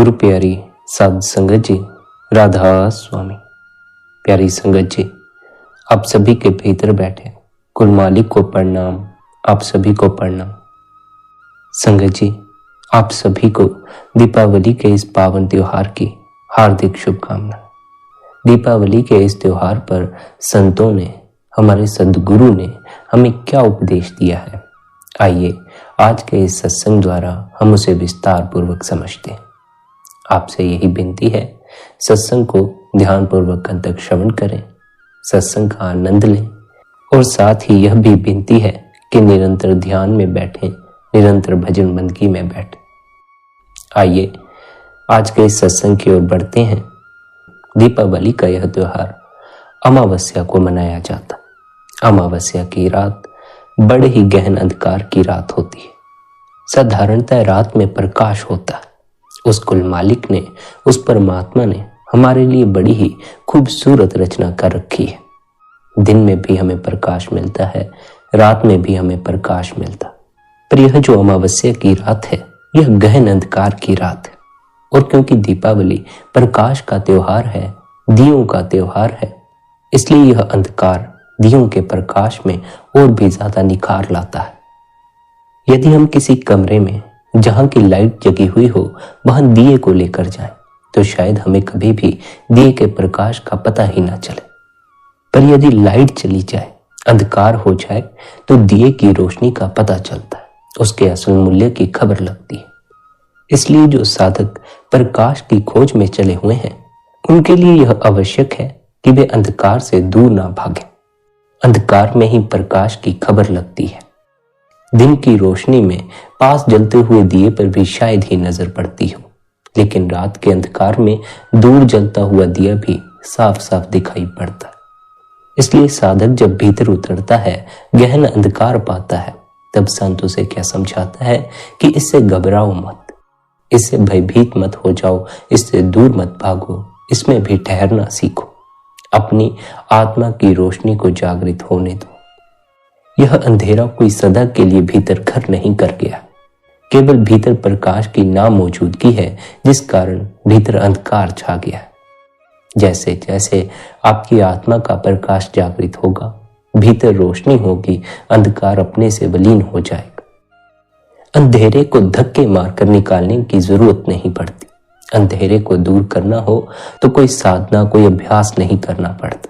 गुरु प्यारी साध संगत जी, राधा स्वामी। प्यारी संगत जी, आप सभी के भीतर बैठे कुल मालिक को प्रणाम। आप सभी को प्रणाम। संगत जी, आप सभी को दीपावली के इस पावन त्योहार की हार्दिक शुभकामना। दीपावली के इस त्योहार पर संतों ने, हमारे सद्गुरु ने हमें क्या उपदेश दिया है, आइए आज के इस सत्संग द्वारा हम उसे विस्तार पूर्वक समझते हैं। आपसे यही विनती है, सत्संग को ध्यान पूर्वक अंत तक श्रवण करें, सत्संग का आनंद लें और साथ ही यह भी विनती है कि निरंतर ध्यान में बैठें, निरंतर भजन बंदगी में बैठें। आइए आज के इस सत्संग की ओर बढ़ते हैं। दीपावली का यह त्योहार अमावस्या को मनाया जाता। अमावस्या की रात बड़े ही गहन अंधकार की रात होती है। साधारणतः रात में प्रकाश होता है। उस कुल मालिक ने, उस परमात्मा ने हमारे लिए बड़ी ही खूबसूरत रचना कर रखी है। दिन में भी हमें प्रकाश मिलता है, रात में भी हमें प्रकाश मिलता। पर यह जो अमावस्या की रात है, यह गहन अंधकार की रात है। और क्योंकि दीपावली प्रकाश का त्योहार है, दियों का त्योहार है, इसलिए यह अंधकार दियों के प्रकाश में और भी ज्यादा निखार लाता है। यदि हम किसी कमरे में जहां की लाइट जगी हुई हो वहां दिए को लेकर जाएं, तो शायद हमें कभी भी दिए के प्रकाश का पता ही ना चले। पर यदि लाइट चली जाए, अंधकार हो जाए, तो दिए की रोशनी का पता चलता है, उसके असल मूल्य की खबर लगती है। इसलिए जो साधक प्रकाश की खोज में चले हुए हैं, उनके लिए यह आवश्यक है कि वे अंधकार से दूर ना भागें। अंधकार में ही प्रकाश की खबर लगती है। दिन की रोशनी में पास जलते हुए दिए पर भी शायद ही नजर पड़ती हो, लेकिन रात के अंधकार में दूर जलता हुआ दिया भी साफ साफ दिखाई पड़ता है। इसलिए साधक जब भीतर उतरता है, गहन अंधकार पाता है, तब संत उसे क्या समझाता है कि इससे घबराओ मत, इससे भयभीत मत हो जाओ, इससे दूर मत भागो, इसमें भी ठहरना सीखो, अपनी आत्मा की रोशनी को जागृत होने दो। यह अंधेरा कोई सदा के लिए भीतर घर नहीं कर गया, केवल भीतर प्रकाश की नामौजूदगी है, जिस कारण भीतर अंधकार छा गया है। जैसे जैसे आपकी आत्मा का प्रकाश जागृत होगा, भीतर रोशनी होगी, अंधकार अपने से विलीन हो जाएगा। अंधेरे को धक्के मारकर निकालने की जरूरत नहीं पड़ती। अंधेरे को दूर करना हो तो कोई साधना, कोई अभ्यास नहीं करना पड़ता।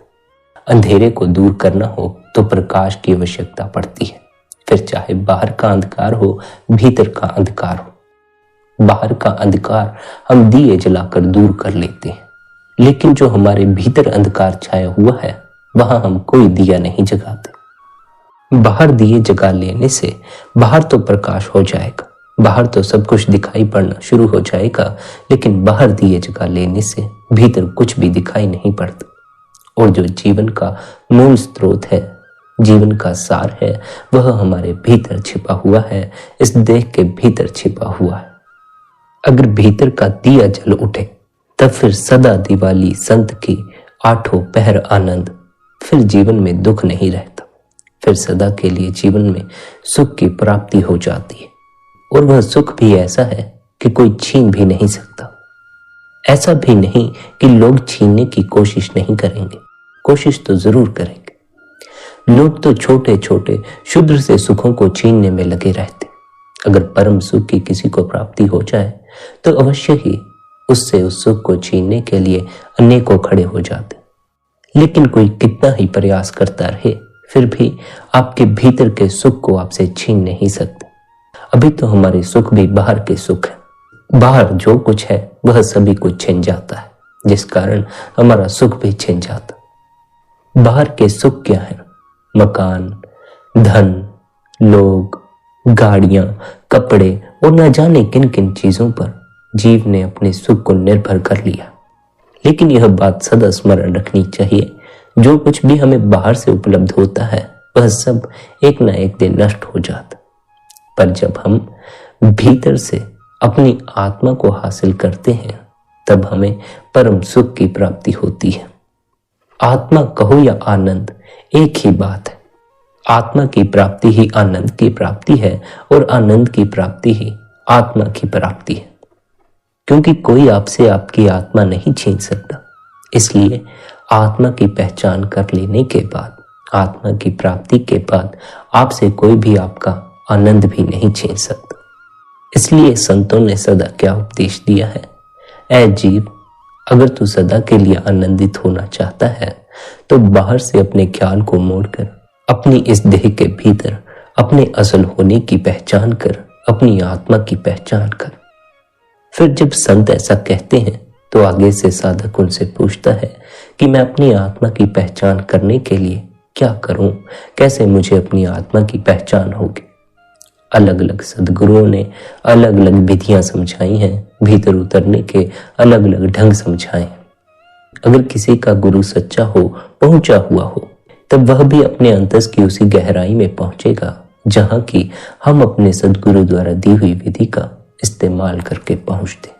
अंधेरे को दूर करना हो तो प्रकाश की आवश्यकता पड़ती है। फिर चाहे बाहर का अंधकार हो, भीतर का अंधकार हो। बाहर का अंधकार हम दिए जलाकर दूर कर लेते हैं, लेकिन जो हमारे भीतर अंधकार छाया हुआ है, वहां हम कोई दिया नहीं जगाते। बाहर दिए जगा लेने से बाहर तो प्रकाश हो जाएगा, बाहर तो सब कुछ दिखाई पड़ना शुरू हो जाएगा, लेकिन बाहर दिए जगा लेने से भीतर कुछ भी दिखाई नहीं पड़ता। और जो जीवन का मूल स्रोत है, जीवन का सार है, वह हमारे भीतर छिपा हुआ है, इस देह के भीतर छिपा हुआ है। अगर भीतर का दिया जल उठे, तब फिर सदा दिवाली संत की आठों पहर आनंद, फिर जीवन में दुख नहीं रहता। फिर सदा के लिए जीवन में सुख की प्राप्ति हो जाती है। और वह सुख भी ऐसा है कि कोई छीन भी नहीं सकता। ऐसा भी नहीं कि लोग छीनने की कोशिश नहीं करेंगे, कोशिश तो जरूर करेंगे। लोग तो छोटे छोटे क्षुद्र से सुखों को छीनने में लगे रहते। अगर परम सुख की किसी को प्राप्ति हो जाए, तो अवश्य ही उससे उस सुख को छीनने के लिए अनेकों खड़े हो जाते। लेकिन कोई कितना ही प्रयास करता रहे, फिर भी आपके भीतर के सुख को आपसे छीन नहीं सकते। अभी तो हमारे सुख भी बाहर के सुख है। बाहर जो कुछ है वह सभी कुछ छिन जाता है, जिस कारण हमारा सुख भी छिन जाता। बाहर के सुख क्या है? मकान, धन, लोग, गाड़ियां, कपड़े और न जाने किन किन चीजों पर जीव ने अपने सुख को निर्भर कर लिया। लेकिन यह बात सदा स्मरण रखनी चाहिए, जो कुछ भी हमें बाहर से उपलब्ध होता है, वह सब एक न एक दिन नष्ट हो जाता। पर जब हम भीतर से अपनी आत्मा को हासिल करते हैं, तब हमें परम सुख की प्राप्ति होती है। आत्मा कहो या आनंद, एक ही बात है। आत्मा की प्राप्ति ही आनंद की प्राप्ति है, और आनंद की प्राप्ति ही आत्मा की प्राप्ति है। क्योंकि कोई आपसे आपकी आत्मा नहीं छीन सकता। इसलिए आत्मा की पहचान कर लेने के बाद, आत्मा की प्राप्ति के बाद आपसे कोई भी आपका आनंद भी नहीं छीन सकता। इसलिए संतों ने सदा क्या उपदेश दिया है, ऐ जीव, अगर तू सदा के लिए आनंदित होना चाहता है तो बाहर से अपने ख्याल को मोड़कर अपनी इस देह के भीतर अपने असल होने की पहचान कर, अपनी आत्मा की पहचान कर। फिर जब संत ऐसा कहते हैं तो आगे से साधक उनसे पूछता है कि मैं अपनी आत्मा की पहचान करने के लिए क्या करूं, कैसे मुझे अपनी आत्मा की पहचान होगी। अलग अलग सद्गुरुओं ने अलग अलग विधियां समझाई हैं, भीतर उतरने के अलग अलग ढंग समझाए। अगर किसी का गुरु सच्चा हो, पहुंचा हुआ हो, तब वह भी अपने अंतस की उसी गहराई में पहुंचेगा जहां की हम अपने सद्गुरु द्वारा दी हुई विधि का इस्तेमाल करके पहुंचते।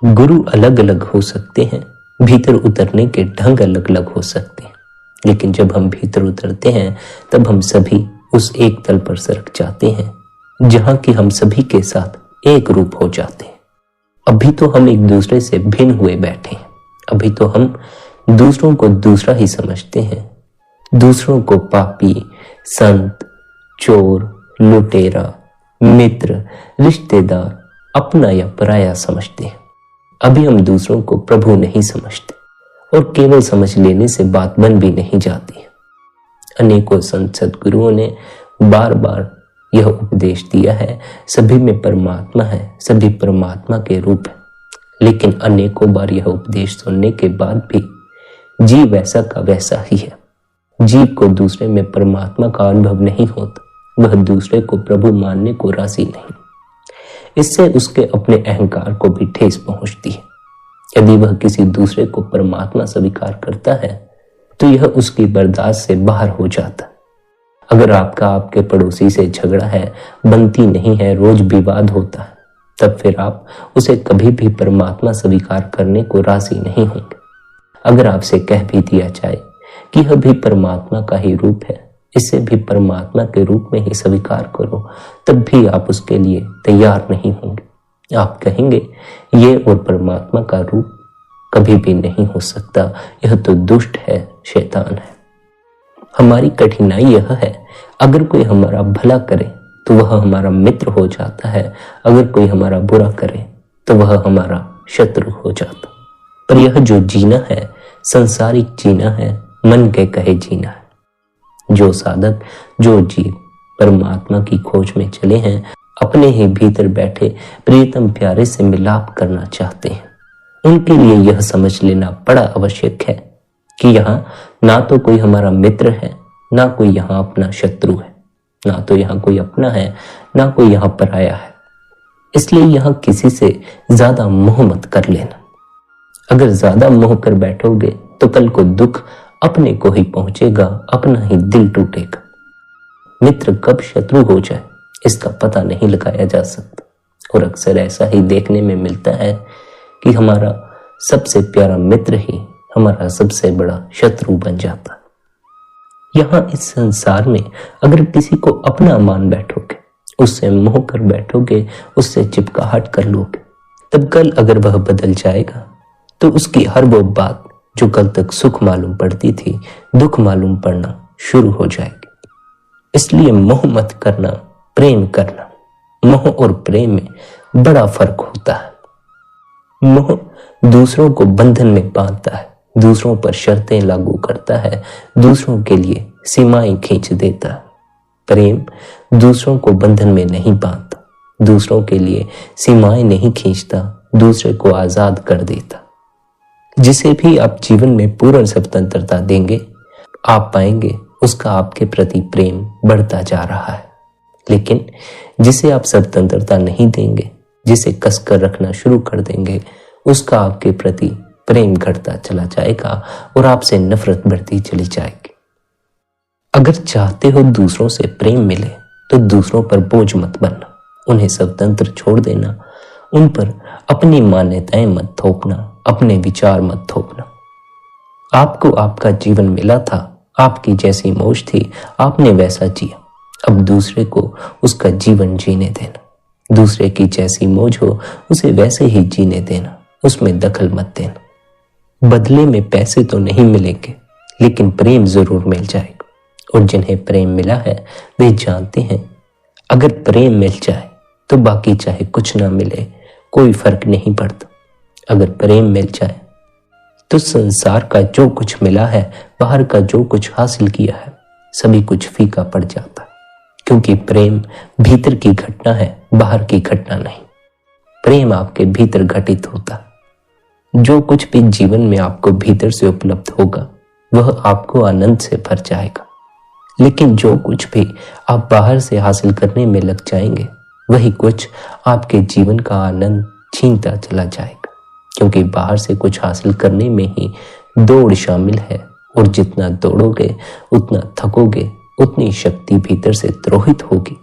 गुरु अलग अलग हो सकते हैं, भीतर उतरने के ढंग अलग अलग हो सकते हैं, लेकिन जब हम भीतर उतरते हैं तब हम सभी उस एक तल पर सरक जाते हैं जहां कि हम सभी के साथ एक रूप हो जाते हैं। अभी तो हम एक दूसरे से भिन्न हुए बैठे हैं, अभी तो हम दूसरों को दूसरा ही समझते हैं, दूसरों को पापी, संत, चोर, लुटेरा, मित्र, रिश्तेदार, अपना या पराया समझते हैं। अभी हम दूसरों को प्रभु नहीं समझते, और केवल समझ लेने से बात बन भी नहीं जाती है। अनेकों संत सद्गुरुओं ने बार बार यह उपदेश दिया है, सभी में परमात्मा है, सभी परमात्मा के रूप है। लेकिन अनेकों बार यह उपदेश सुनने के बाद भी जीव वैसा का वैसा ही है। जीव को दूसरे में परमात्मा का अनुभव नहीं होता, वह दूसरे को प्रभु मानने को राजी नहीं। इससे उसके अपने अहंकार को भी ठेस पहुंचती है। यदि वह किसी दूसरे को परमात्मा स्वीकार करता है तो यह उसकी बर्दाश्त से बाहर हो जाता। अगर आपका आपके पड़ोसी से झगड़ा है, बनती नहीं है, रोज विवाद होता है, तब फिर आप उसे कभी भी परमात्मा स्वीकार करने को राजी नहीं होंगे। अगर आपसे कह भी दिया जाए कि यह भी परमात्मा का ही रूप है, इसे भी परमात्मा के रूप में ही स्वीकार करो, तब भी आप उसके लिए तैयार नहीं होंगे। आप कहेंगे ये और परमात्मा का रूप कभी भी नहीं हो सकता, यह तो दुष्ट है, शैतान है। हमारी कठिनाई यह है, अगर कोई हमारा भला करे तो वह हमारा मित्र हो जाता है, अगर कोई हमारा बुरा करे तो वह हमारा शत्रु हो जाता। पर यह जो जीना है, संसारिक जीना है, मन के कहे जीना है। जो साधक, जो जीव परमात्मा की खोज में चले हैं, अपने ही भीतर बैठे प्रियतम प्यारे से मिलाप करना चाहते हैं, उनके लिए यह समझ लेना बड़ा आवश्यक है कि यहाँ ना तो कोई हमारा मित्र है, ना कोई यहाँ अपना शत्रु है, ना तो यहाँ कोई अपना है, ना कोई यहाँ पराया है। इसलिए यहाँ किसी से ज्यादा मोह मत कर लेना। अगर ज्यादा मोह कर बैठोगे तो कल को दुख अपने को ही पहुंचेगा, अपना ही दिल टूटेगा। मित्र कब शत्रु हो जाए इसका पता नहीं लगाया जा सकता, और अक्सर ऐसा ही देखने में मिलता है कि हमारा सबसे प्यारा मित्र ही हमारा सबसे बड़ा शत्रु बन जाता है। यहाँ इस संसार में अगर किसी को अपना मान बैठोगे, उससे मोह कर बैठोगे, उससे चिपकाहट कर लोगे, तब कल अगर वह बदल जाएगा तो उसकी हर वो बात जो कल तक सुख मालूम पड़ती थी, दुख मालूम पड़ना शुरू हो जाएगी। इसलिए मोह मत करना, प्रेम करना। मोह और प्रेम में बड़ा फर्क होता है। मोह दूसरों को बंधन में बांधता है, दूसरों पर शर्तें लागू करता है, दूसरों के लिए सीमाएं खींच देता है। प्रेम दूसरों को बंधन में नहीं बांधता, दूसरों के लिए सीमाएं नहीं खींचता, दूसरे को आजाद कर देता। जिसे भी आप जीवन में पूर्ण स्वतंत्रता देंगे, आप पाएंगे उसका आपके प्रति प्रेम बढ़ता जा रहा है। लेकिन जिसे आप स्वतंत्रता नहीं देंगे, जिसे कसकर रखना शुरू कर देंगे, उसका आपके प्रति प्रेम घटता चला जाएगा और आपसे नफरत बढ़ती चली जाएगी। अगर चाहते हो दूसरों से प्रेम मिले तो दूसरों पर बोझ मत बनना, उन्हें स्वतंत्र छोड़ देना, उन पर अपनी मान्यताएं मत थोपना, अपने विचार मत थोपना। आपको आपका जीवन मिला था, आपकी जैसी मौज थी, आपने वैसा जिया। अब दूसरे को उसका जीवन जीने देना। दूसरे की जैसी मौज हो उसे वैसे ही जीने देना, उसमें दखल मत देना। बदले में पैसे तो नहीं मिलेंगे, लेकिन प्रेम जरूर मिल जाएगा। और जिन्हें प्रेम मिला है वे जानते हैं, अगर प्रेम मिल जाए तो बाकी चाहे कुछ ना मिले कोई फर्क नहीं पड़ता। अगर प्रेम मिल जाए तो संसार का जो कुछ मिला है, बाहर का जो कुछ हासिल किया है, सभी कुछ फीका पड़ जाता, क्योंकि प्रेम भीतर की घटना है, बाहर की घटना नहीं। प्रेम आपके भीतर घटित होता। जो कुछ भी जीवन में आपको भीतर से उपलब्ध होगा वह आपको आनंद से भर जाएगा, लेकिन जो कुछ भी आप बाहर से हासिल करने में लग जाएंगे वही कुछ आपके जीवन का आनंद छीनता चला जाएगा, क्योंकि बाहर से कुछ हासिल करने में ही दौड़ शामिल है, और जितना दौड़ोगे उतना थकोगे, उतनी शक्ति भीतर से द्रोहित होगी।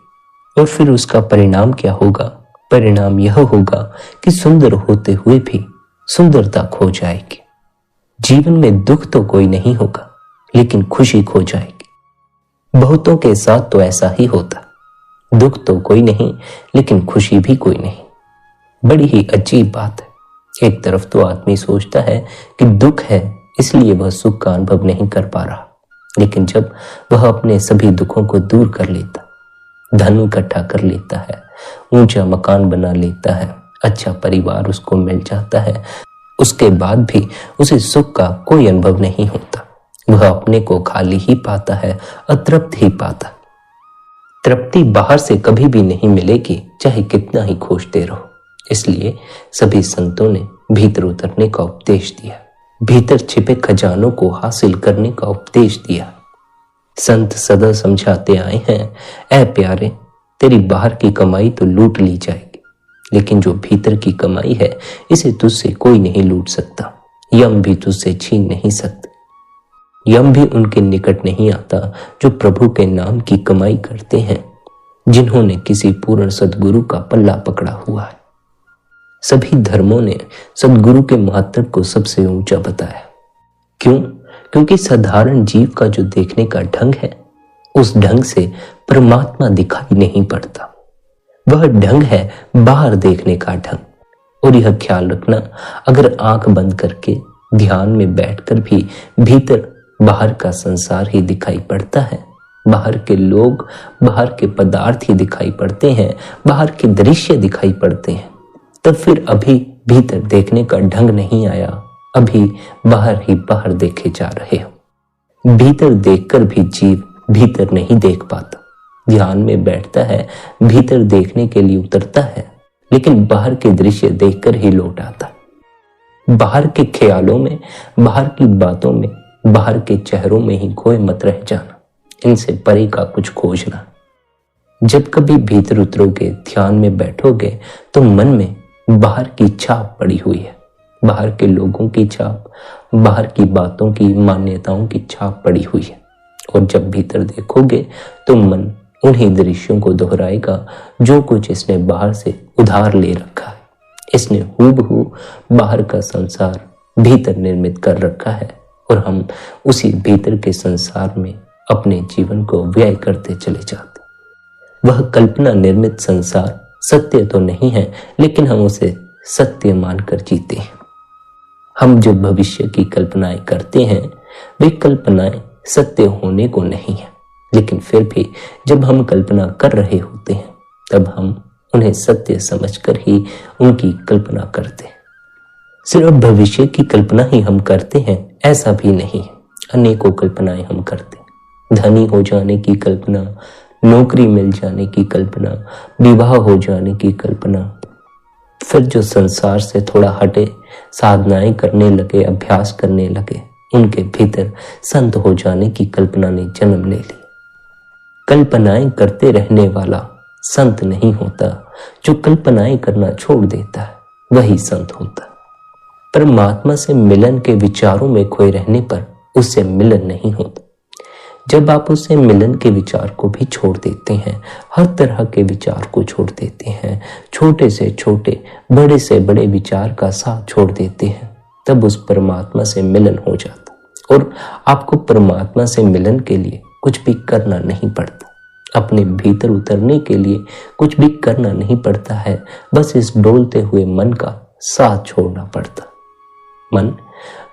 और फिर उसका परिणाम क्या होगा? परिणाम यह होगा कि सुंदर होते हुए भी सुंदरता खो जाएगी। जीवन में दुख तो कोई नहीं होगा, लेकिन खुशी खो जाएगी। बहुतों के साथ तो ऐसा ही होता, दुख तो कोई नहीं लेकिन खुशी भी कोई नहीं। बड़ी ही अजीब बात है। एक तरफ तो आदमी सोचता है कि दुख है इसलिए वह सुख का अनुभव नहीं कर पा रहा, लेकिन जब वह अपने सभी दुखों को दूर कर लेता, धन इकट्ठा कर लेता है, ऊंचा मकान बना लेता है, अच्छा परिवार उसको मिल जाता है, उसके बाद भी उसे सुख का कोई अनुभव नहीं होता। वह अपने को खाली ही पाता है, अतृप्त ही पाता। तृप्ति बाहर से कभी भी नहीं मिलेगी, चाहे कितना ही खोजते रहो। इसलिए सभी संतों ने भीतर उतरने का उपदेश दिया, भीतर छिपे खजानों को हासिल करने का उपदेश दिया। संत सदा समझाते आए हैं, ऐ प्यारे, तेरी बाहर की कमाई तो लूट ली जाएगी, लेकिन जो भीतर की कमाई है इसे तुझसे कोई नहीं लूट सकता। यम भी तुझसे छीन नहीं सकते। यम भी उनके निकट नहीं आता जो प्रभु के नाम की कमाई करते हैं, जिन्होंने किसी पूर्ण सद्गुरु का पल्ला पकड़ा हुआ है। सभी धर्मों ने सद्गुरु के महत्व को सबसे ऊंचा बताया। क्यों? क्योंकि साधारण जीव का जो देखने का ढंग है, उस ढंग से परमात्मा दिखाई नहीं पड़ता। वह ढंग है बाहर देखने का ढंग। और यह ख्याल रखना, अगर आंख बंद करके ध्यान में बैठकर भी भीतर बाहर का संसार ही दिखाई पड़ता है, बाहर के लोग, बाहर के पदार्थ ही दिखाई पड़ते हैं, बाहर के दृश्य दिखाई पड़ते हैं, तब फिर अभी भीतर देखने का ढंग नहीं आया, अभी बाहर ही बाहर देखे जा रहे हो। भीतर देखकर भी जीव भीतर नहीं देख पाता। ध्यान में बैठता है, भीतर देखने के लिए उतरता है, लेकिन बाहर के दृश्य देखकर ही लौट आता। बाहर के ख्यालों में, बाहर की बातों में, बाहर के चेहरों में ही खोए मत रह जाना, इनसे परे का कुछ खोजना। जब कभी भीतर उतरोगे, ध्यान में बैठोगे, तो मन में बाहर की छाप पड़ी हुई है, बाहर के लोगों की छाप, बाहर की बातों की, मान्यताओं की छाप पड़ी हुई है। और जब भीतर देखोगे तो मन उन्हीं दृश्यों को दोहराएगा जो कुछ इसने बाहर से उधार ले रखा है। इसने हूबहू बाहर का संसार भीतर निर्मित कर रखा है, और हम उसी भीतर के संसार में अपने जीवन को व्यय करते चले जाते। वह कल्पना निर्मित संसार सत्य तो नहीं है, लेकिन हम उसे सत्य मानकर जीते हैं। हम जो भविष्य की कल्पनाएं करते हैं वे कल्पनाएं सत्य होने को नहीं है, लेकिन फिर भी जब हम कल्पना कर रहे होते हैं तब हम उन्हें सत्य समझकर ही उनकी कल्पना करते हैं। सिर्फ भविष्य की कल्पना ही हम करते हैं ऐसा भी नहीं है, अनेकों कल्पनाएं हम करते हैं। धनी हो जाने की कल्पना, नौकरी मिल जाने की कल्पना, विवाह हो जाने की कल्पना। फिर जो संसार से थोड़ा हटे, साधनाएं करने लगे, अभ्यास करने लगे, उनके भीतर संत हो जाने की कल्पना ने जन्म ले ली। कल्पनाएं करते रहने वाला संत नहीं होता, जो कल्पनाएं करना छोड़ देता है वही संत होता। परमात्मा से मिलन के विचारों में खोए रहने पर उससे मिलन नहीं होता। जब आप उससे मिलन के विचार को भी छोड़ देते हैं, हर तरह के विचार को छोड़ देते हैं, छोटे से छोटे, बड़े से बड़े विचार का साथ छोड़ देते हैं, तब उस परमात्मा से मिलन हो जाता। और आपको परमात्मा से मिलन के लिए कुछ भी करना नहीं पड़ता। अपने भीतर उतरने के लिए कुछ भी करना नहीं पड़ता है, बस इस डोलते हुए मन का साथ छोड़ना पड़ता। मन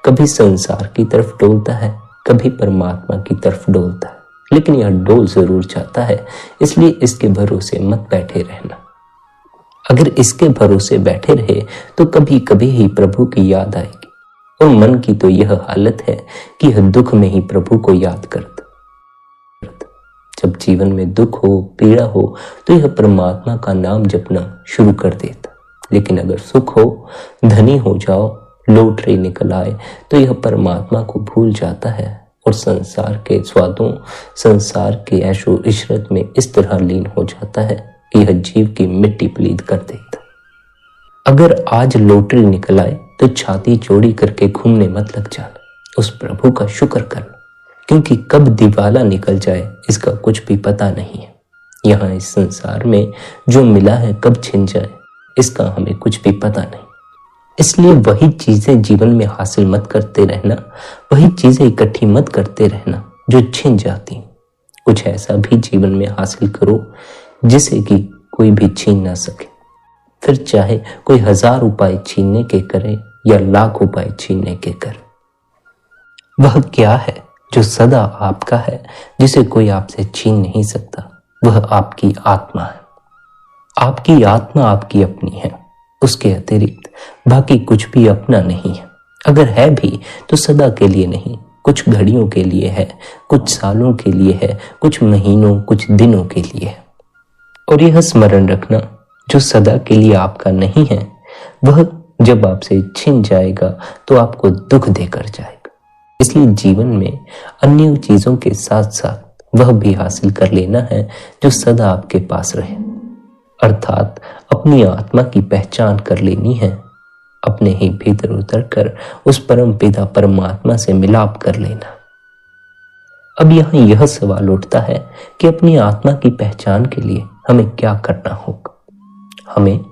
कभी संसार की तरफ डोलता है, कभी परमात्मा की तरफ डोलता है, लेकिन यह डोल जरूर जाता है, इसलिए इसके भरोसे मत बैठे रहना। अगर इसके भरोसे बैठे रहे तो कभी कभी ही प्रभु की याद आएगी, और मन की तो यह हालत है कि यह दुख में ही प्रभु को याद करता। जब जीवन में दुख हो, पीड़ा हो, तो यह परमात्मा का नाम जपना शुरू कर देता। लेकिन अगर सुख हो, धनी हो जाओ, लॉटरी निकल आए, तो यह परमात्मा को भूल जाता है और संसार के स्वादों, संसार के ऐशो इशरत में इस तरह लीन हो जाता है कि यह जीव की मिट्टी पलीद कर देता। अगर आज लॉटरी निकल आए तो छाती चौड़ी करके घूमने मत लग जाना, उस प्रभु का शुक्र करना, क्योंकि कब दिवाला निकल जाए इसका कुछ भी पता नहीं है। यहाँ इस संसार में जो मिला है कब छिन जाए इसका हमें कुछ भी पता नहीं। इसलिए वही चीजें जीवन में हासिल मत करते रहना, वही चीजें इकट्ठी मत करते रहना जो छिन जाती। कुछ ऐसा भी जीवन में हासिल करो जिसे कि कोई भी छीन ना सके, फिर चाहे कोई 1000 उपाय छीनने के करे या लाख उपाय छीनने के करे। वह क्या है जो सदा आपका है, जिसे कोई आपसे छीन नहीं सकता? वह आपकी आत्मा है। आपकी आत्मा आपकी अपनी है, उसके अतिरिक्त बाकी कुछ भी अपना नहीं है। अगर है भी तो सदा के लिए नहीं, कुछ घड़ियों के लिए है, कुछ सालों के लिए है, कुछ महीनों, कुछ दिनों के लिए है। और यह स्मरण रखना, जो सदा के लिए आपका नहीं है वह जब आपसे छिन जाएगा तो आपको दुख देकर जाएगा। इसलिए जीवन में अन्य चीजों के साथ साथ वह भी हासिल कर लेना है जो सदा आपके पास रहे, अर्थात अपनी आत्मा की पहचान कर लेनी है, अपने ही भीतर उतरकर उस परम पिता परमात्मा से मिलाप कर लेना। अब यहाँ यह सवाल उठता है कि अपनी आत्मा की पहचान के लिए हमें क्या करना होगा? हमें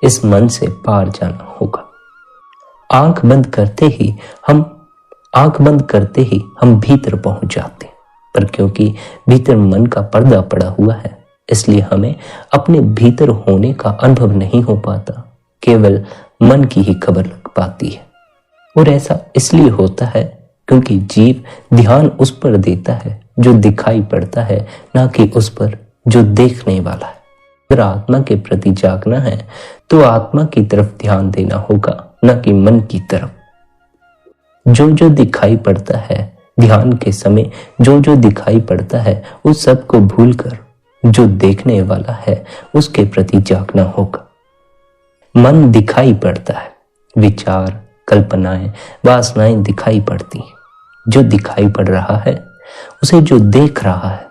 इस मन से पार जाना होगा। आंख बंद करते ही हम भीतर पहुंच जाते हैं, पर क्योंकि भीतर मन का पर्दा पड़ा हुआ है इसलिए हमें अपने भीतर होने का अनुभव नहीं हो पाता, केवल मन की ही खबर लग पाती है। और ऐसा इसलिए होता है क्योंकि जीव ध्यान उस पर देता है जो दिखाई पड़ता है, ना कि उस पर जो देखने वाला है। अगर आत्मा के प्रति जागना है तो आत्मा की तरफ ध्यान देना होगा, न कि मन की तरफ। जो जो दिखाई पड़ता है ध्यान के समय, जो जो दिखाई पड़ता है उस सब को भूलकर जो देखने वाला है उसके प्रति जागना होगा। मन दिखाई पड़ता है, विचार, कल्पनाएं, वासनाएं दिखाई पड़ती हैं। जो दिखाई पड़ रहा है उसे जो देख रहा है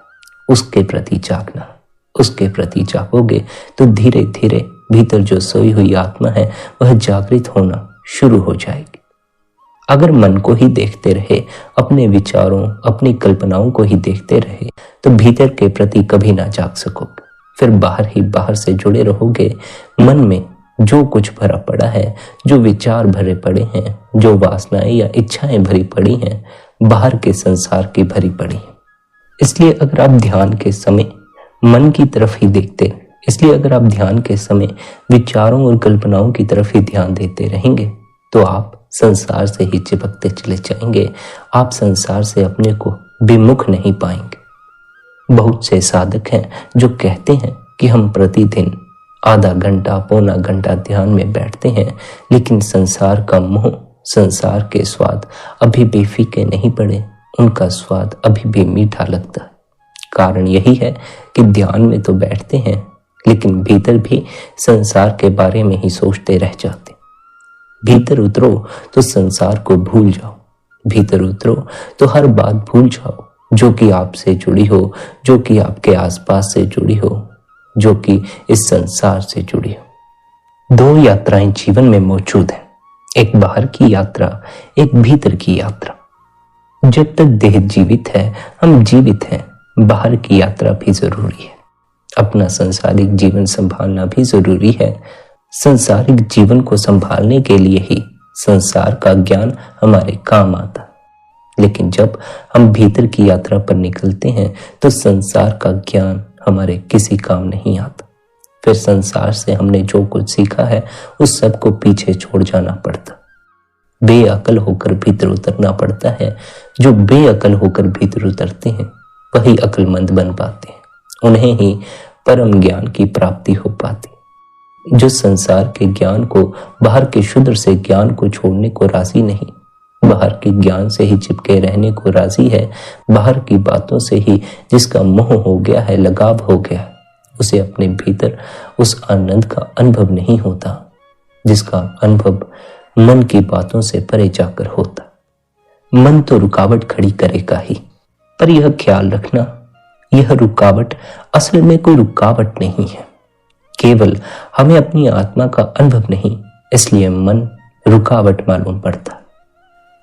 उसके प्रति जागना। उसके प्रति जागोगे तो धीरे धीरे भीतर जो सोई हुई आत्मा है वह जागृत होना शुरू हो जाएगी। अगर मन को ही देखते रहे, अपने विचारों, अपनी कल्पनाओं को ही देखते रहे, तो भीतर के प्रति कभी ना जाग सकोगे। फिर बाहर ही बाहर से जुड़े रहोगे। मन में जो कुछ भरा पड़ा है, जो विचार भरे पड़े हैं, जो वासनाएं या इच्छाएं भरी पड़ी हैं, बाहर के संसार की भरी पड़ी हैं। इसलिए अगर आप ध्यान के समय मन की तरफ ही देखते, इसलिए अगर आप ध्यान के समय विचारों और कल्पनाओं की तरफ ही ध्यान देते रहेंगे तो आप संसार से ही चिपकते चले जाएंगे। आप संसार से अपने को विमुख नहीं पाएंगे। बहुत से साधक हैं जो कहते हैं कि हम प्रतिदिन आधा घंटा, पौना घंटा ध्यान में बैठते हैं, लेकिन संसार का मोह, संसार के स्वाद अभी भी फीके नहीं पड़े, उनका स्वाद अभी भी मीठा लगता है। कारण यही है कि ध्यान में तो बैठते हैं लेकिन भीतर भी संसार के बारे में ही सोचते रह जाते। भीतर उतरो तो संसार को भूल जाओ, भीतर उतरो तो हर बात भूल जाओ जो कि आपसे जुड़ी हो, जो कि आपके आसपास से जुड़ी हो, जो कि इस संसार से जुड़ी हो। 2 यात्राएं जीवन में मौजूद हैं, एक बाहर की यात्रा, एक भीतर की यात्रा। जब तक देह जीवित है, हम जीवित हैं, बाहर की यात्रा भी जरूरी है। अपना संसारिक जीवन संभालना भी जरूरी है। संसारिक जीवन को संभालने के लिए ही संसार का ज्ञान हमारे काम आता है। लेकिन जब हम भीतर की यात्रा पर निकलते हैं तो संसार का ज्ञान हमारे किसी काम नहीं आता। फिर संसार से हमने जो कुछ सीखा है उस सब को पीछे छोड़ जाना पड़ता, बेअकल होकर भीतर उतरना पड़ता है। जो बेअकल होकर भीतर उतरते हैं वही अक्लमंद बन पाते हैं, उन्हें ही परम ज्ञान की प्राप्ति हो पाती। जो संसार के ज्ञान को, बाहर के शुद्र से ज्ञान को छोड़ने को राजी नहीं, बाहर के ज्ञान से ही चिपके रहने को राजी है, बाहर की बातों से ही जिसका मोह हो गया है, लगाव हो गया है, उसे अपने भीतर उस आनंद का अनुभव नहीं होता जिसका अनुभव मन की बातों से परे जाकर होता। मन तो रुकावट खड़ी करेगा ही, पर यह ख्याल रखना, यह रुकावट असल में कोई रुकावट नहीं है, केवल हमें अपनी आत्मा का अनुभव नहीं, इसलिए मन रुकावट मालूम पड़ता।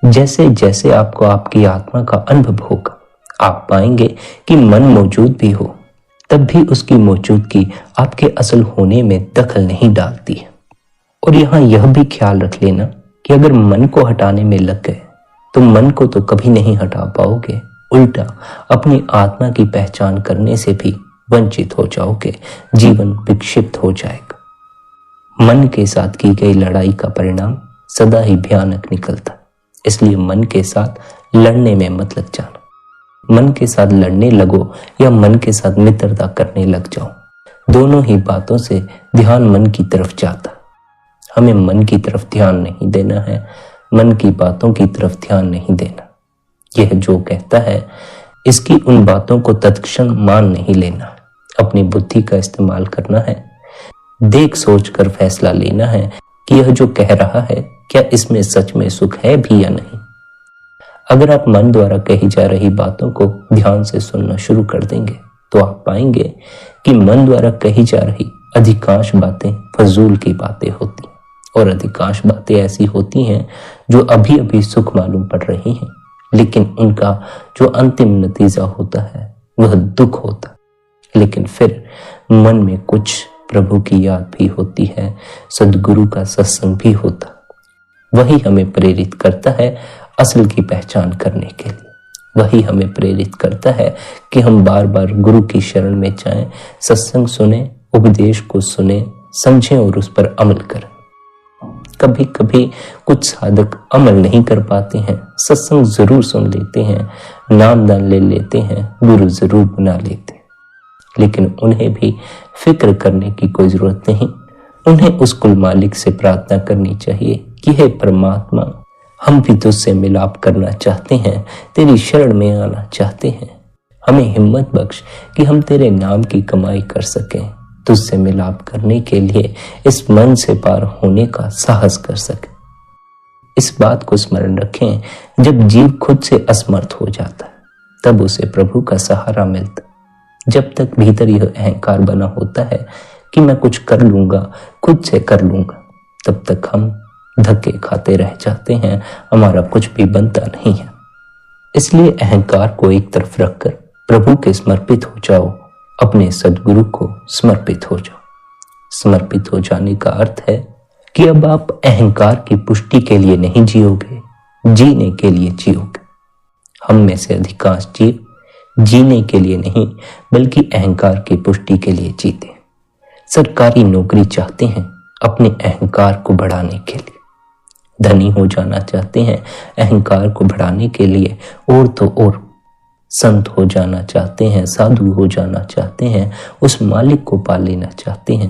जैसे जैसे आपको आपकी आत्मा का अनुभव होगा, आप पाएंगे कि मन मौजूद भी हो तब भी उसकी मौजूदगी आपके असल होने में दखल नहीं डालती है। और यहाँ यह भी ख्याल रख लेना कि अगर मन को हटाने में लग गए तो मन को तो कभी नहीं हटा पाओगे, उल्टा अपनी आत्मा की पहचान करने से भी वंचित हो जाओगे, जीवन विक्षिप्त हो जाएगा। मन के साथ की गई लड़ाई का परिणाम सदा ही भयानक निकलता, इसलिए मन के साथ लड़ने में मत लग जाना। मन के साथ लड़ने लगो या मन के साथ मित्रता करने लग जाओ, दोनों ही बातों से ध्यान मन की तरफ जाता। हमें मन की तरफ ध्यान नहीं देना है, मन की बातों की तरफ ध्यान नहीं देना। यह जो कहता है इसकी उन बातों को तत्क्षण मान नहीं लेना, अपनी बुद्धि का इस्तेमाल करना है, देख सोच कर फैसला लेना है कि यह जो कह रहा है क्या इसमें सच में सुख है भी या नहीं। अगर आप मन द्वारा कही जा रही बातों को ध्यान से सुनना शुरू कर देंगे तो आप पाएंगे कि मन द्वारा कही जा रही अधिकांश बातें फजूल की बातें होती हैं, और अधिकांश बातें ऐसी होती हैं जो अभी अभी सुख मालूम पड़ रही हैं, लेकिन उनका जो अंतिम नतीजा होता है वह दुख होता। लेकिन फिर मन में कुछ प्रभु की याद भी होती है, सद्गुरु का सत्संग भी होता, वही हमें प्रेरित करता है असल की पहचान करने के लिए। वही हमें प्रेरित करता है कि हम बार बार गुरु की शरण में जाएं, सत्संग सुने, उपदेश को सुने, समझें और उस पर अमल करें। कभी कभी कुछ साधक अमल नहीं कर पाते हैं, सत्संग जरूर सुन लेते हैं, नाम दान ले लेते हैं, गुरु जरूर बना लेते हैं, लेकिन उन्हें भी फिक्र करने की कोई जरूरत नहीं। उन्हें उस कुल मालिक से प्रार्थना करनी चाहिए कि हे परमात्मा, हम भी तुझसे मिलाप करना चाहते हैं, तेरी शरण में आना चाहते हैं, हमें हिम्मत बख्श कि हम तेरे नाम की कमाई कर सकें, तुझसे मिलाप करने के लिए इस मन से पार होने का साहस कर सकें। इस बात को स्मरण रखें, जब जीव खुद से असमर्थ हो जाता है तब उसे प्रभु का सहारा मिलता। जब तक भीतर यह अहंकार बना होता है कि मैं कुछ कर लूंगा, खुद से कर लूंगा, तब तक हम धक्के खाते रह जाते हैं, हमारा कुछ भी बनता नहीं है। इसलिए अहंकार को एक तरफ रखकर प्रभु के समर्पित हो जाओ, अपने सद्गुरु को समर्पित हो जाओ। समर्पित हो जाने का अर्थ है कि अब आप अहंकार की पुष्टि के लिए नहीं जियोगे, जीने के लिए जियोगे। हम में से अधिकांश जीव जीने के लिए नहीं बल्कि अहंकार की पुष्टि के लिए जीते। सरकारी नौकरी चाहते हैं अपने अहंकार को बढ़ाने के लिए, धनी हो जाना चाहते हैं अहंकार को बढ़ाने के लिए, और तो और संत हो जाना चाहते हैं, साधु हो जाना चाहते हैं, उस मालिक को पा लेना चाहते हैं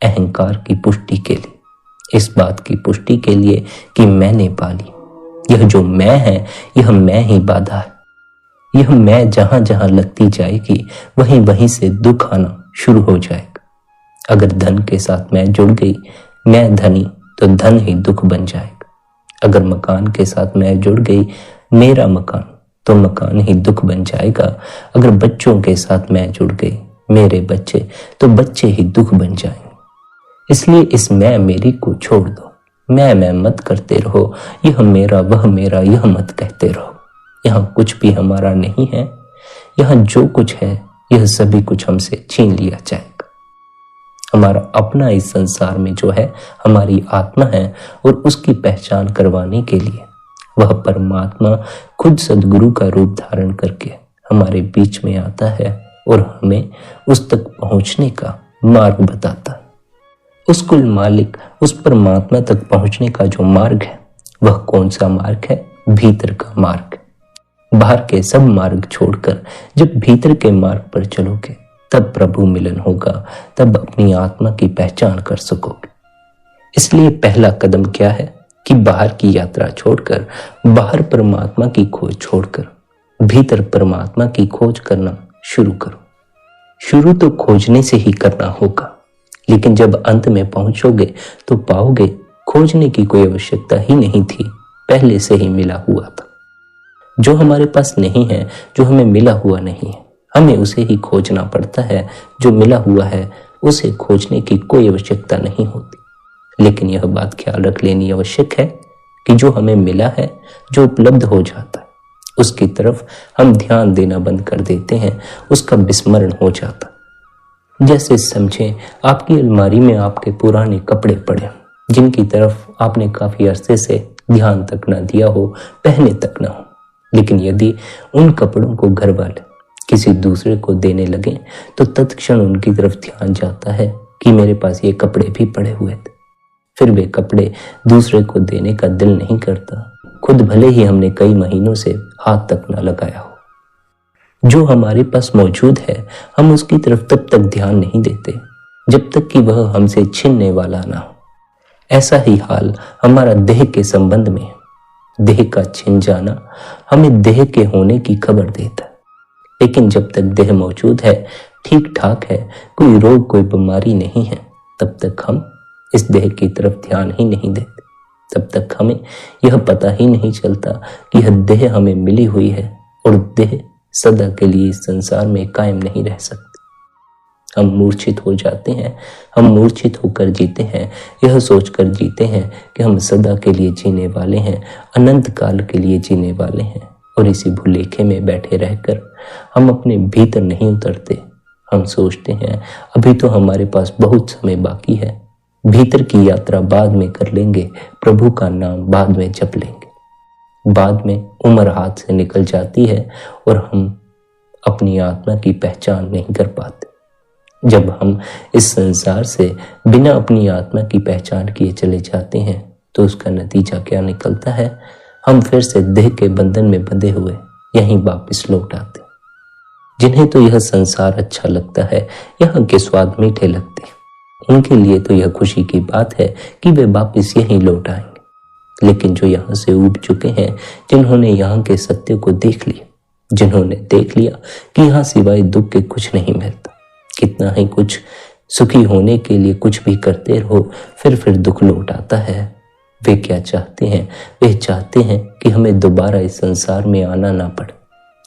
अहंकार की पुष्टि के लिए, इस बात की पुष्टि के लिए कि मैंने पाली। यह जो मैं है यह मैं ही बाधा है। यह मैं जहां जहां लगती जाएगी वहीं वहीं से दुख आना शुरू हो जाएगा। अगर धन के साथ मैं जुड़ गई, मैं धनी, तो धन ही दुख बन जाएगा। अगर मकान के साथ मैं जुड़ गई, मेरा मकान, तो मकान ही दुख बन जाएगा। अगर बच्चों के साथ मैं जुड़ गई, मेरे बच्चे, तो बच्चे ही दुख बन जाएंगे। इसलिए इस मैं मेरी को छोड़ दो, मैं मत करते रहो, यह मेरा वह मेरा यह मत कहते रहो। यहाँ कुछ भी हमारा नहीं है, यहाँ जो कुछ है यह सभी कुछ हमसे छीन लिया जाएगा। हमारा अपना इस संसार में जो है हमारी आत्मा है, और उसकी पहचान करवाने के लिए वह परमात्मा खुद सद्गुरु का रूप धारण करके हमारे बीच में आता है और हमें उस तक पहुंचने का मार्ग बताता है। उस कुल मालिक, उस परमात्मा तक पहुंचने का जो मार्ग है, वह कौन सा मार्ग है? भीतर का मार्ग। बाहर के सब मार्ग छोड़कर जब भीतर के मार्ग पर चलोगे तब प्रभु मिलन होगा, तब अपनी आत्मा की पहचान कर सकोगे। इसलिए पहला कदम क्या है कि बाहर की यात्रा छोड़कर, बाहर परमात्मा की खोज छोड़कर भीतर परमात्मा की खोज करना शुरू करो। शुरू तो खोजने से ही करना होगा, लेकिन जब अंत में पहुंचोगे तो पाओगे खोजने की कोई आवश्यकता ही नहीं थी, पहले से ही मिला हुआ था। जो हमारे पास नहीं है, जो हमें मिला हुआ नहीं है, हमें उसे ही खोजना पड़ता है। जो मिला हुआ है उसे खोजने की कोई आवश्यकता नहीं होती। लेकिन यह बात ख्याल रख लेनी आवश्यक है कि जो हमें मिला है, जो उपलब्ध हो जाता है, उसकी तरफ हम ध्यान देना बंद कर देते हैं, उसका विस्मरण हो जाता। जैसे समझें आपकी अलमारी में आपके पुराने कपड़े पड़े, जिनकी तरफ आपने काफी अरसे से ध्यान तक ना दिया हो, पहने तक ना हो। लेकिन यदि उन कपड़ों को घर वाले किसी दूसरे को देने लगे तो तत्क्षण उनकी तरफ ध्यान जाता है कि मेरे पास ये कपड़े भी पड़े हुए थे। फिर वे कपड़े दूसरे को देने का दिल नहीं करता, खुद भले ही हमने कई महीनों से हाथ तक ना लगाया हो। जो हमारे पास मौजूद है, हम उसकी तरफ तब तक ध्यान नहीं देते जब तक कि वह हमसे छिनने वाला ना हो। ऐसा ही हाल हमारा देह के संबंध में है। देह का छिन जाना हमें देह के होने की खबर देता है। लेकिन जब तक देह मौजूद है, ठीक ठाक है, कोई रोग कोई बीमारी नहीं है, तब तक हम इस देह की तरफ ध्यान ही नहीं देते। तब तक हमें यह पता ही नहीं चलता कि यह देह हमें मिली हुई है और देह सदा के लिए इस संसार में कायम नहीं रह सकती। हम मूर्छित हो जाते हैं, हम मूर्छित होकर जीते हैं, यह सोचकर जीते हैं कि हम सदा के लिए जीने वाले हैं, अनंत काल के लिए जीने वाले हैं। और इसी भूलेखे में बैठे रहकर हम अपने भीतर नहीं उतरते। हम सोचते हैं अभी तो हमारे पास बहुत समय बाकी है, भीतर की यात्रा बाद में कर लेंगे, प्रभु का नाम बाद में जप लेंगे। बाद में उम्र हाथ से निकल जाती है और हम अपनी आत्मा की पहचान नहीं कर पाते। जब हम इस संसार से बिना अपनी आत्मा की पहचान किए चले जाते हैं तो उसका नतीजा क्या निकलता है? हम फिर से देह के बंधन में बंधे हुए यहीं वापस लौट आते। जिन्हें तो यह संसार अच्छा लगता है, यहाँ के स्वाद मीठे लगते हैं, उनके लिए तो यह खुशी की बात है कि वे वापस यहीं लौट आएंगे। लेकिन जो यहाँ से ऊब चुके हैं, जिन्होंने यहाँ के सत्य को देख लिया, जिन्होंने देख लिया कि यहाँ सिवाय दुख के कुछ नहीं मिलता, कितना ही कुछ सुखी होने के लिए कुछ भी करते रहो, फिर दुख लौट आता है। वे क्या चाहते हैं? वे चाहते हैं कि हमें दोबारा इस संसार में आना ना पड़े,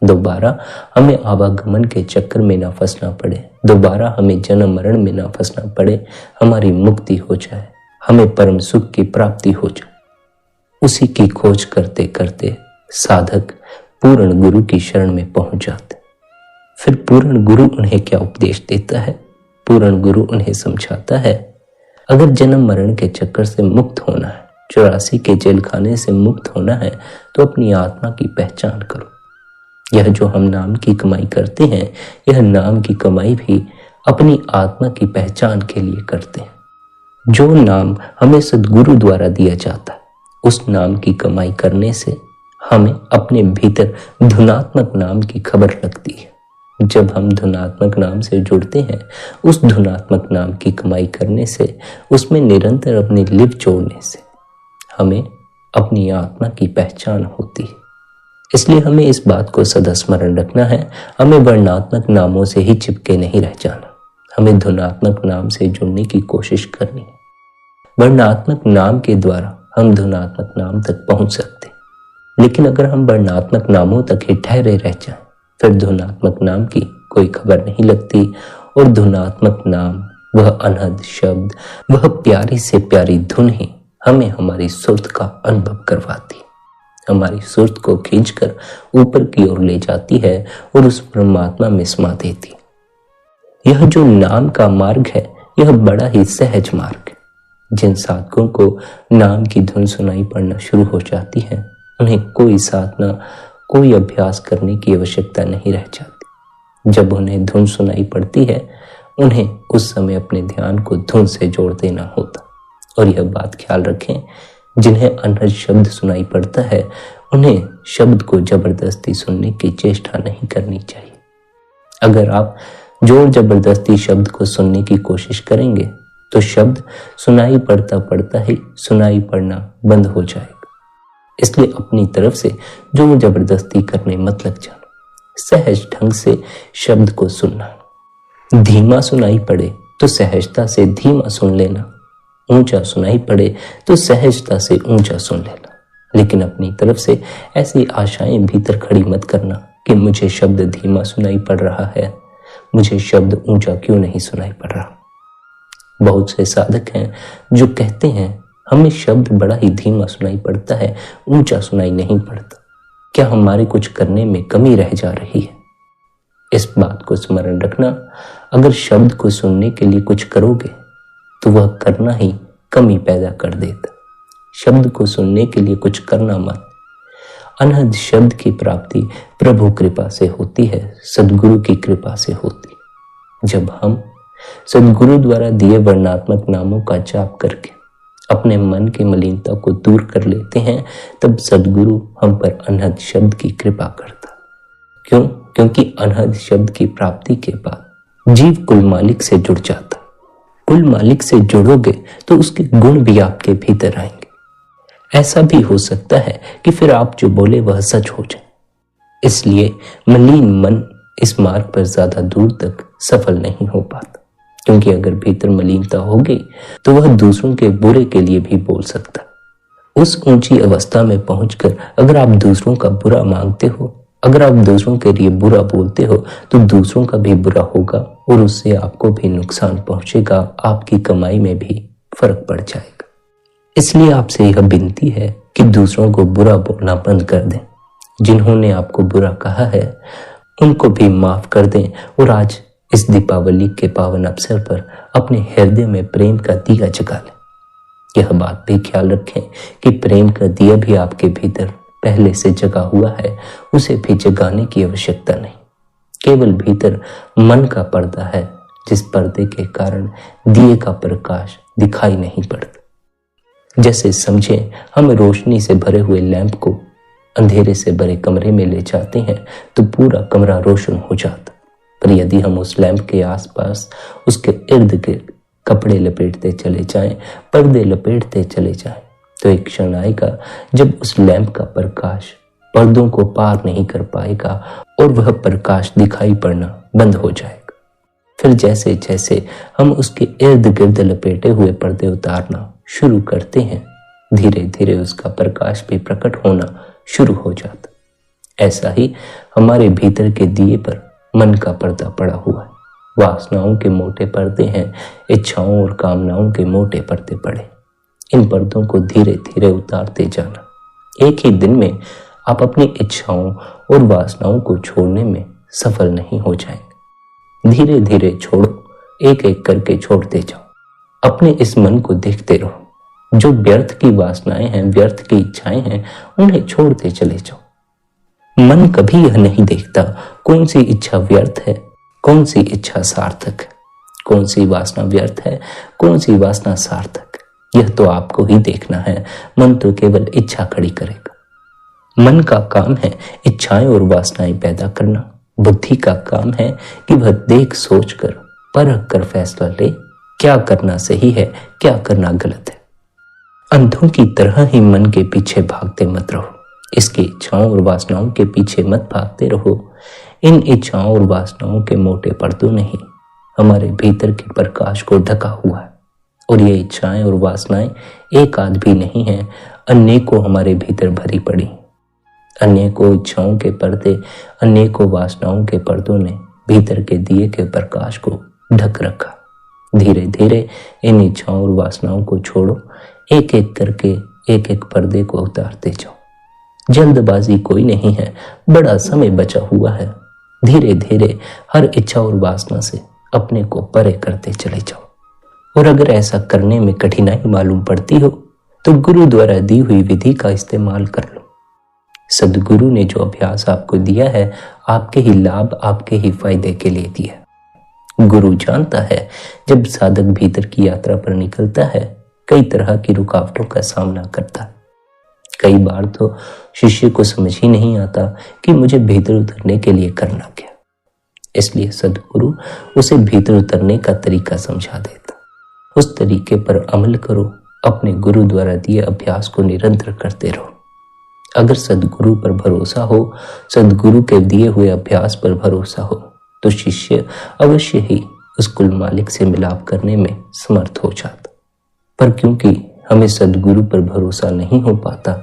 दोबारा हमें आवागमन के चक्कर में ना फंसना पड़े, दोबारा हमें जन्म मरण में ना फंसना पड़े, हमारी मुक्ति हो जाए, हमें परम सुख की प्राप्ति हो जाए। उसी की खोज करते करते साधक पूर्ण गुरु की शरण में पहुंच जाते। फिर पूर्ण गुरु उन्हें क्या उपदेश देता है? पूर्ण गुरु उन्हें समझाता है, अगर जन्म मरण के चक्कर से मुक्त होना है, 84 के जेल खाने से मुक्त होना है, तो अपनी आत्मा की पहचान करो। यह जो हम नाम की कमाई करते हैं, यह नाम की कमाई भी अपनी आत्मा की पहचान के लिए करते हैं। जो नाम हमें सद्गुरु द्वारा दिया जाता है, उस नाम की कमाई करने से हमें अपने भीतर धुनात्मक नाम की खबर लगती है। जब हम धुनात्मक नाम से जुड़ते हैं, उस धुनात्मक नाम की कमाई करने से, उसमें निरंतर अपनी लिव जोड़ने से हमें अपनी आत्मा की पहचान होती है। इसलिए हमें इस बात को सदा स्मरण रखना है, हमें वर्णात्मक नामों से ही चिपके नहीं रह जाना, हमें धुनात्मक नाम से जुड़ने की कोशिश करनी है। वर्णात्मक नाम के द्वारा हम धुनात्मक नाम तक पहुंच सकते, लेकिन अगर हम वर्णात्मक नामों तक ही ठहरे रह जाएं, फिर धुनात्मक नाम की कोई खबर नहीं लगती। और धुनात्मक नाम, वह अनहद शब्द, वह प्यारी से प्यारी धुन ही हमें हमारी सुर्त का अनुभव करवाती, हमारी सुर्त को खींचकर ऊपर की ओर ले जाती है और उस परमात्मा में समा देती। यह जो नाम का मार्ग है, यह बड़ा ही सहज मार्ग है। जिन साधकों को नाम की धुन सुनाई पड़ना शुरू हो जाती है, उन्हें कोई साधना, कोई अभ्यास करने की आवश्यकता नहीं रह जाती। जब उन्हें धुन सुनाई पड़ती है, उन्हें उस समय अपने ध्यान को धुन से जोड़ देना होता। और यह बात ख्याल रखें, जिन्हें अनहद शब्द सुनाई पड़ता है, उन्हें शब्द को जबरदस्ती सुनने की चेष्टा नहीं करनी चाहिए। अगर आप जोर जबरदस्ती शब्द को सुनने की कोशिश करेंगे तो शब्द सुनाई पड़ता पड़ता ही सुनाई पड़ना बंद हो जाएगा। इसलिए अपनी तरफ से जोर जबरदस्ती करने मत लग जाना। सहज ढंग से शब्द को सुनना। धीमा सुनाई पड़े तो सहजता से धीमा सुन लेना, ऊंचा सुनाई पड़े तो सहजता से ऊंचा सुन लेना। लेकिन अपनी तरफ से ऐसी आशाएं भीतर खड़ी मत करना कि मुझे शब्द धीमा सुनाई पड़ रहा है, मुझे शब्द ऊंचा क्यों नहीं सुनाई पड़ रहा। बहुत से साधक हैं जो कहते हैं हमें शब्द बड़ा ही धीमा सुनाई पड़ता है, ऊंचा सुनाई नहीं पड़ता। क्या हमारे कुछ करने में कमी रह जा रही है? इस बात को स्मरण रखना, अगर शब्द को सुनने के लिए कुछ करोगे तो वह करना ही कमी पैदा कर देता। शब्द को सुनने के लिए कुछ करना मत। अनहद शब्द की प्राप्ति प्रभु कृपा से होती है, सद्गुरु की कृपा से होती। जब हम सद्गुरु द्वारा दिए वर्णात्मक नामों का जाप करके अपने मन की मलिनता को दूर कर लेते हैं, तब सद्गुरु हम पर अनहद शब्द की कृपा करता। क्यों? क्योंकि अनहद शब्द की प्राप्ति के बाद जीव कुल मालिक से जुड़ जाता। कुल मालिक से जुड़ोगे तो उसके गुण भी आपके भीतर आएंगे। ऐसा भी हो सकता है कि फिर आप जो बोले वह सच हो जाए। इसलिए मलिन मन इस मार्ग पर ज्यादा दूर तक सफल नहीं हो पाता, क्योंकि अगर भीतर मलिनता हो गई तो वह दूसरों के बुरे के लिए भी बोल सकता। उस ऊंची अवस्था में पहुंचकर अगर आप दूसरों का बुरा मांगते हो, अगर आप दूसरों के लिए बुरा बोलते हो, तो दूसरों का भी बुरा होगा और उससे आपको भी नुकसान पहुंचेगा, आपकी कमाई में भी फर्क पड़ जाएगा। इसलिए आपसे यह विनती है कि दूसरों को बुरा बोलना बंद कर दें। जिन्होंने आपको बुरा कहा है उनको भी माफ कर दें और आज इस दीपावली के पावन अवसर पर अपने हृदय में प्रेम का दिया जगा लें। यह बात भी ख्याल रखें कि प्रेम का दिया भी आपके भीतर पहले से जगा हुआ है, उसे भी जगाने की आवश्यकता नहीं। केवल भीतर मन का पर्दा है, जिस पर्दे के कारण दिए का प्रकाश दिखाई नहीं पड़ता। जैसे समझें हम रोशनी से भरे हुए लैंप को अंधेरे से भरे कमरे में ले जाते हैं तो पूरा कमरा रोशन हो जाता। पर यदि हम उस लैंप के आसपास उसके इर्द गिर्द कपड़े लपेटते चले जाएं, पर्दे लपेटते चले जाएं, तो एक क्षण आएगा जब उस लैंप का प्रकाश पर्दों को पार नहीं कर पाएगा और वह प्रकाश दिखाई पड़ना बंद हो जाएगा। फिर जैसे जैसे हम उसके इर्द गिर्द लपेटे हुए पर्दे उतारना शुरू करते हैं, धीरे धीरे उसका प्रकाश भी प्रकट होना शुरू हो जाता। ऐसा ही हमारे भीतर के दिए पर मन का पर्दा पड़ा हुआ है। वासनाओं के मोटे पर्दे हैं, इच्छाओं और कामनाओं के मोटे पर्दे पड़े। इन पर्दों को धीरे धीरे उतारते जाना। एक ही दिन में आप अपनी इच्छाओं और वासनाओं को छोड़ने में सफल नहीं हो जाएंगे। धीरे धीरे छोड़ो, एक एक करके छोड़ते जाओ। अपने इस मन को देखते रहो। जो व्यर्थ की वासनाएं हैं, व्यर्थ की इच्छाएं हैं, उन्हें छोड़ते चले जाओ। मन कभी यह नहीं देखता कौन सी इच्छा व्यर्थ है, कौन सी इच्छा सार्थक है, कौन सी वासना व्यर्थ है, कौन सी वासना सार्थक। यह तो आपको ही देखना है। मन तो केवल इच्छा खड़ी करेगा। मन का काम है इच्छाएं और वासनाएं पैदा करना। बुद्धि का काम है कि वह देख सोच कर परख कर फैसला ले, क्या करना सही है, क्या करना गलत है। अंधों की तरह ही मन के पीछे भागते मत रहो। इसकी इच्छाओं और वासनाओं के पीछे मत भागते रहो। इन इच्छाओं और वासनाओं के मोटे पर्दों ने ही हमारे भीतर के प्रकाश को ढका हुआ है। और ये इच्छाएं और वासनाएं एक आध भी नहीं है, अनेकों हमारे भीतर भरी पड़ी। अनेकों इच्छाओं के पर्दे, अनेकों वासनाओं के पर्दों ने भीतर के दिए के प्रकाश को ढक रखा। धीरे धीरे इन इच्छाओं और वासनाओं को छोड़ो। एक एक करके एक एक पर्दे को उतारते जाओ। जल्दबाजी कोई नहीं है, बड़ा समय बचा हुआ है। धीरे धीरे हर इच्छा और वासना से अपने को परे करते चले जाओ। और अगर ऐसा करने में कठिनाई मालूम पड़ती हो तो गुरु द्वारा दी हुई विधि का इस्तेमाल कर लो। सद्गुरु ने जो अभ्यास आपको दिया है, आपके ही लाभ, आपके ही फायदे के लिए दिया। गुरु जानता है जब साधक भीतर की यात्रा पर निकलता है, कई तरह की रुकावटों का सामना करता है। कई बार तो शिष्य को समझ ही नहीं आता कि मुझे भीतर उतरने के लिए करना क्या। इसलिए सद्गुरु उसे भीतर उतरने का तरीका समझा देता। उस तरीके पर अमल करो, अपने गुरु द्वारा दिए अभ्यास को निरंतर करते रहो। अगर सद्गुरु पर भरोसा हो, सद्गुरु के दिए हुए अभ्यास पर भरोसा हो, तो शिष्य अवश्य ही उस कुल मालिक से मिलाप करने में समर्थ हो जाता। पर क्योंकि हमें सद्गुरु पर भरोसा नहीं हो पाता,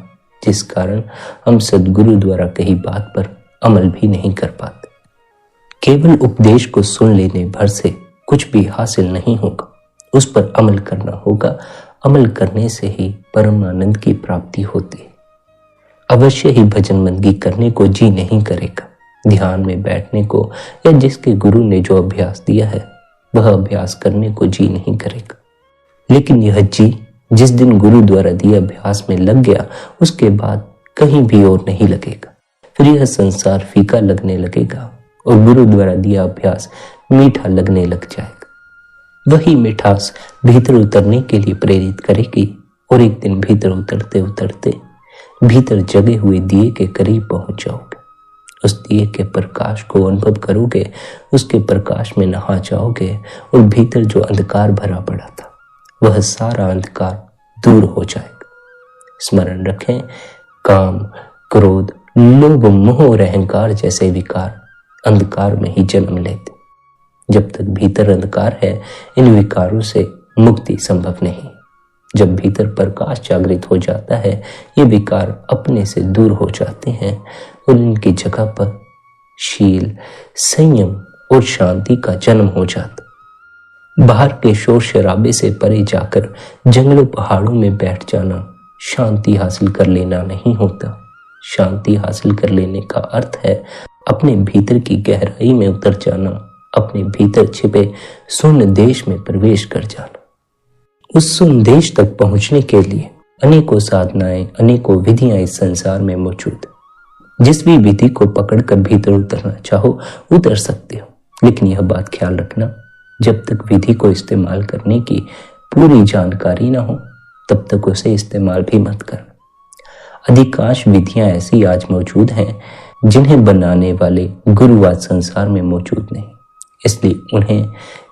जिस कारण हम सद्गुरु द्वारा कही बात पर अमल भी नहीं कर पाते। केवल उपदेश को सुन लेने भर से कुछ भी हासिल नहीं होगा, उस पर अमल करना होगा। अमल करने से ही परम आनंद की प्राप्ति होती है। अवश्य ही भजन बंदगी करने को जी नहीं करेगा, ध्यान में बैठने को या जिसके गुरु ने जो अभ्यास दिया है वह अभ्यास करने को जी नहीं करेगा। लेकिन यह जी जिस दिन गुरु द्वारा दिए अभ्यास में लग गया, उसके बाद कहीं भी और नहीं लगेगा। फिर यह संसार फीका लगने लगेगा और गुरु द्वारा दिया अभ्यास मीठा लगने लग जाएगा। वही मिठास भीतर उतरने के लिए प्रेरित करेगी और एक दिन भीतर उतरते उतरते भीतर जगे हुए दिए के करीब पहुंच जाओगे। उस दिए के प्रकाश को अनुभव करोगे, उसके प्रकाश में नहा जाओगे और भीतर जो अंधकार भरा पड़ा था वह सारा अंधकार दूर हो जाएगा। स्मरण रखें, काम, क्रोध, लोभ, मोह और अहंकार जैसे विकार अंधकार में ही जन्म लेते। जब तक भीतर अंधकार है, इन विकारों से मुक्ति संभव नहीं। जब भीतर प्रकाश जागृत हो जाता है, ये विकार अपने से दूर हो जाते हैं और इनकी जगह पर शील, संयम और शांति का जन्म हो जाता। बाहर के शोर शराबे से परे जाकर जंगलों पहाड़ों में बैठ जाना शांति हासिल कर लेना नहीं होता। शांति हासिल कर लेने का अर्थ है अपने भीतर की गहराई में उतर जाना, अपने भीतर छिपे शून्य देश में प्रवेश कर जाना। उस शून्य देश तक पहुंचने के लिए अनेकों साधनाएं, अनेकों विधियां इस संसार में मौजूद। जिस भी विधि को पकड़कर भीतर उतरना चाहो उतर सकते हो, लेकिन यह बात ख्याल रखना, जब तक विधि को इस्तेमाल करने की पूरी जानकारी ना हो तब तक उसे इस्तेमाल भी मत करना। अधिकांश विधियां ऐसी आज मौजूद हैं जिन्हें बनाने वाले गुरु आज संसार में मौजूद नहीं, इसलिए उन्हें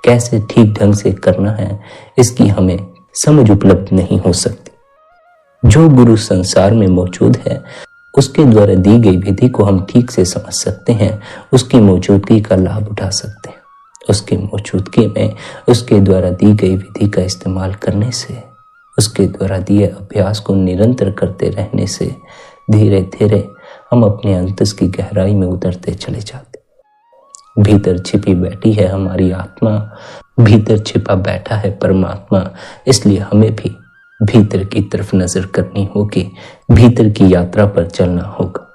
कैसे ठीक ढंग से करना है इसकी हमें समझ उपलब्ध नहीं हो सकती। जो गुरु संसार में मौजूद है उसके द्वारा दी गई विधि को हम ठीक से समझ सकते हैं, उसकी मौजूदगी का लाभ उठा सकते हैं। उसकी मौजूदगी में उसके द्वारा दी गई विधि का इस्तेमाल करने से, उसके द्वारा दिए अभ्यास को निरंतर करते रहने से धीरे धीरे हम अपने अंतस की गहराई में उतरते चले जाते। भीतर छिपी बैठी है हमारी आत्मा, भीतर छिपा बैठा है परमात्मा। इसलिए हमें भी भीतर की तरफ नजर करनी होगी, भीतर की यात्रा पर चलना होगा।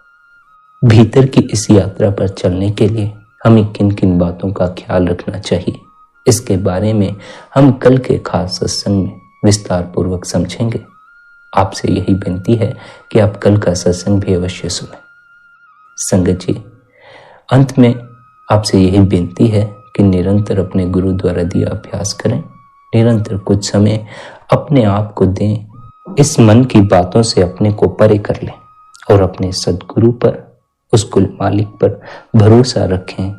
भीतर की इस यात्रा पर चलने के लिए हमें किन किन बातों का ख्याल रखना चाहिए, इसके बारे में हम कल के खास सत्संग में विस्तार पूर्वक समझेंगे। आपसे यही विनती है कि आप कल का सत्संग भी अवश्य सुनें। संगत जी, अंत में आपसे यही विनती है कि निरंतर अपने गुरु द्वारा दिया अभ्यास करें, निरंतर कुछ समय अपने आप को दें, इस मन की बातों से अपने को परे कर लें और अपने सद्गुरु पर, उस कुल मालिक पर भरोसा रखें।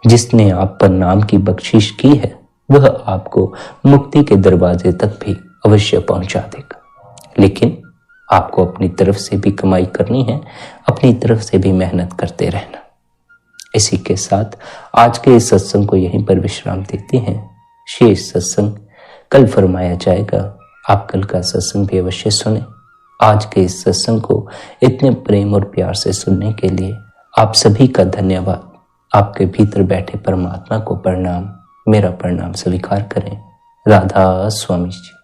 जिसने आप पर नाम की बख्शिश की है वह आपको मुक्ति के दरवाजे तक भी अवश्य पहुंचा देगा। लेकिन आपको अपनी तरफ से भी कमाई करनी है, अपनी तरफ से भी मेहनत करते रहना। इसी के साथ आज के इस सत्संग को यहीं पर विश्राम देते हैं। शेष सत्संग कल फरमाया जाएगा। आप कल का सत्संग भी अवश्य सुने। आज के इस सत्संग को इतने प्रेम और प्यार से सुनने के लिए आप सभी का धन्यवाद। आपके भीतर बैठे परमात्मा को प्रणाम, मेरा प्रणाम स्वीकार करें। राधा स्वामी जी।